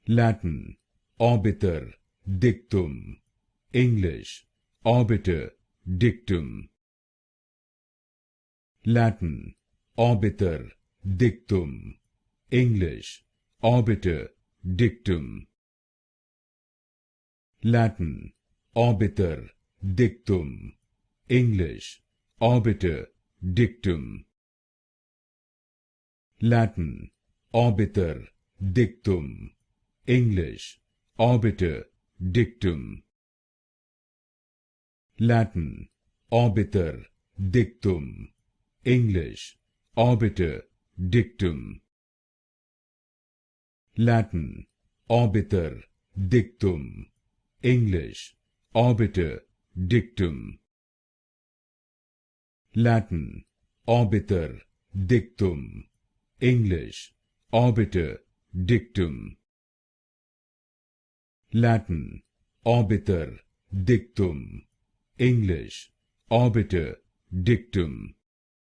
Latin, Obiter Dictum. English, Obiter Dictum. Latin, Obiter Dictum. English, Obiter Dictum. Latin, Obiter Dictum. English, Obiter Dictum. Latin, Obiter Dictum. English, Obiter Dictum. Latin, Obiter Dictum. English, Obiter Dictum. Latin, Obiter Dictum. English, Obiter Dictum. Latin, Obiter Dictum. English, Obiter Dictum. Latin, Obiter Dictum. English, Obiter Dictum.